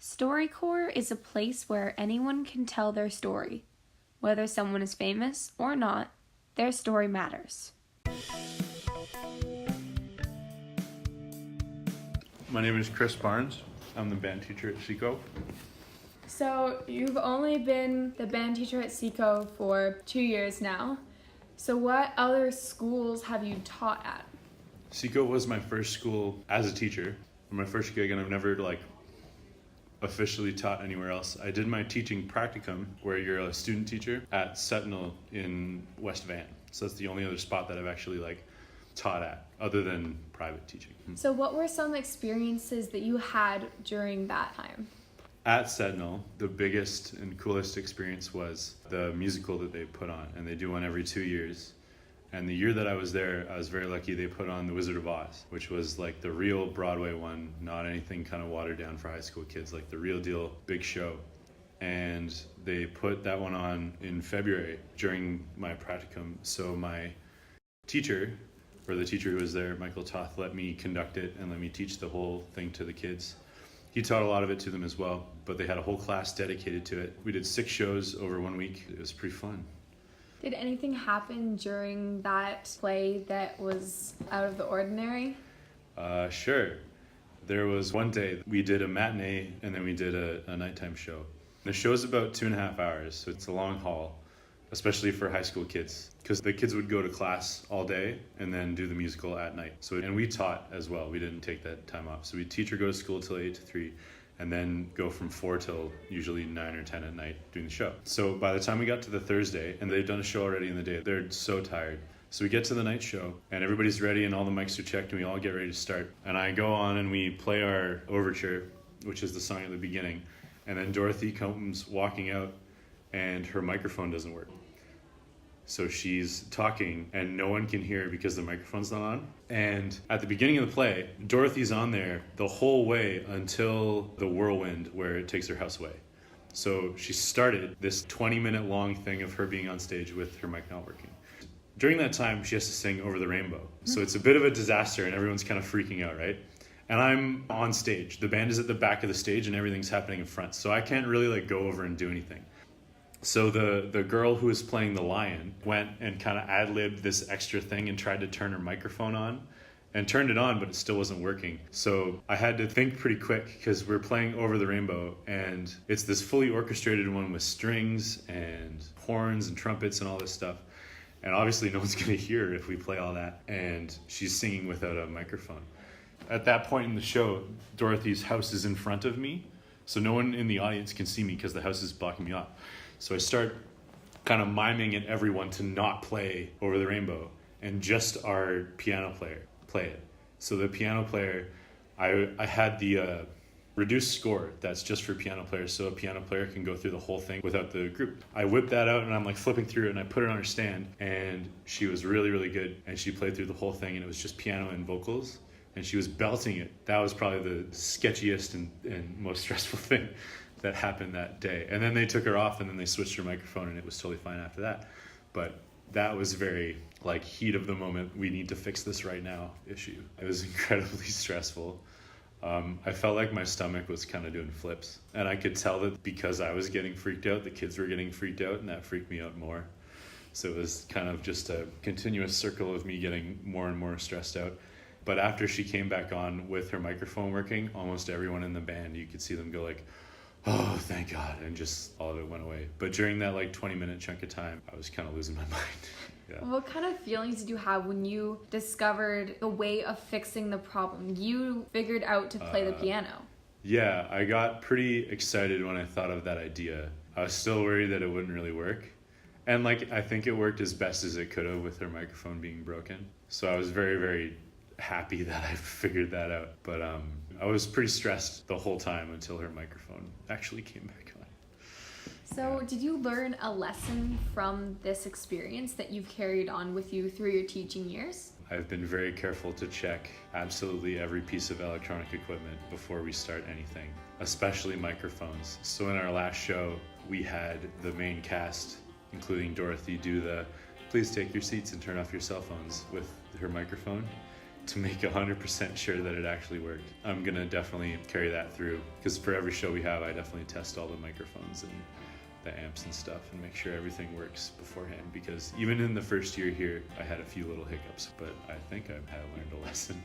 StoryCorps is a place where anyone can tell their story. Whether someone is famous or not, their story matters. My name is Chris Barnes. I'm the band teacher at Seco. So you've only been the band teacher at Seco for 2 years now. So what other schools have you taught at? Seco was my first school as a teacher, my first gig, and I've never officially taught anywhere else. I did my teaching practicum where you're a student teacher at Sentinel in West Van. So that's the only other spot that I've actually taught at other than private teaching. So what were some experiences that you had during that time? At Sentinel, the biggest and coolest experience was the musical that they put on, and they do one every 2 years. And the year that I was there, I was very lucky. They put on The Wizard of Oz, which was like the real Broadway one, not anything kind of watered down for high school kids, like the real deal big show. And they put that one on in February during my practicum. So my teacher, or the teacher who was there, Michael Toth, let me conduct it and let me teach the whole thing to the kids. He taught a lot of it to them as well, but they had a whole class dedicated to it. We did 6 shows over 1 week. It was pretty fun. Did anything happen during that play that was out of the ordinary? Sure. There was one day we did a matinee and then we did a nighttime show. The show's about 2.5 hours, so it's a long haul, especially for high school kids, because the kids would go to class all day and then do the musical at night. And we taught as well. We didn't take that time off. So we'd teach or go to school till 8 to 3. And then go from 4 till usually 9 or 10 at night doing the show. So by the time we got to the Thursday, and they've done a show already in the day, they're so tired. So we get to the night show, and everybody's ready, and all the mics are checked, and we all get ready to start. And I go on, and we play our overture, which is the song at the beginning. And then Dorothy comes walking out, and her microphone doesn't work. So she's talking and no one can hear because the microphone's not on. And at the beginning of the play, Dorothy's on there the whole way until the whirlwind where it takes her house away. So she started this 20-minute long thing of her being on stage with her mic not working. During that time, she has to sing Over the Rainbow. So it's a bit of a disaster and everyone's kind of freaking out, right? And I'm on stage. The band is at the back of the stage and everything's happening in front. So I can't really go over and do anything. So the girl who was playing the lion went and kind of ad-libbed this extra thing and tried to turn her microphone on and turned it on, but it still wasn't working. So I had to think pretty quick because we're playing Over the Rainbow and it's this fully orchestrated one with strings and horns and trumpets and all this stuff. And obviously no one's going to hear her if we play all that. And she's singing without a microphone. At that point in the show, Dorothy's house is in front of me. So no one in the audience can see me because the house is blocking me off. So I start kind of miming at everyone to not play Over the Rainbow and just our piano player play it. So the piano player, I had the reduced score that's just for piano players, so a piano player can go through the whole thing without the group. I whipped that out and I'm flipping through it and I put it on her stand and she was really, really good and she played through the whole thing and it was just piano and vocals and she was belting it. That was probably the sketchiest and most stressful thing that happened that day. And then they took her off and then they switched her microphone and it was totally fine after that. But that was very heat of the moment, we need to fix this right now issue. It was incredibly stressful. I felt like my stomach was kind of doing flips. And I could tell that because I was getting freaked out, the kids were getting freaked out and that freaked me out more. So it was kind of just a continuous circle of me getting more and more stressed out. But after she came back on with her microphone working, almost everyone in the band, you could see them go oh, thank God, and just all of it went away. But during that 20-minute chunk of time, I was kind of losing my mind. Yeah. What kind of feelings did you have when you discovered the way of fixing the problem? You figured out to play the piano. Yeah, I got pretty excited when I thought of that idea. I was still worried that it wouldn't really work. And I think it worked as best as it could have with her microphone being broken. So I was very, very happy that I figured that out. But I was pretty stressed the whole time until her microphone actually came back on. So did you learn a lesson from this experience that you've carried on with you through your teaching years? I've been very careful to check absolutely every piece of electronic equipment before we start anything, especially microphones. So in our last show, we had the main cast, including Dorothy, do the please take your seats and turn off your cell phones with her microphone. to make 100% sure that it actually worked. I'm gonna definitely carry that through, because for every show we have, I definitely test all the microphones and the amps and stuff and make sure everything works beforehand, because even in the first year here, I had a few little hiccups, but I think I've learned a lesson.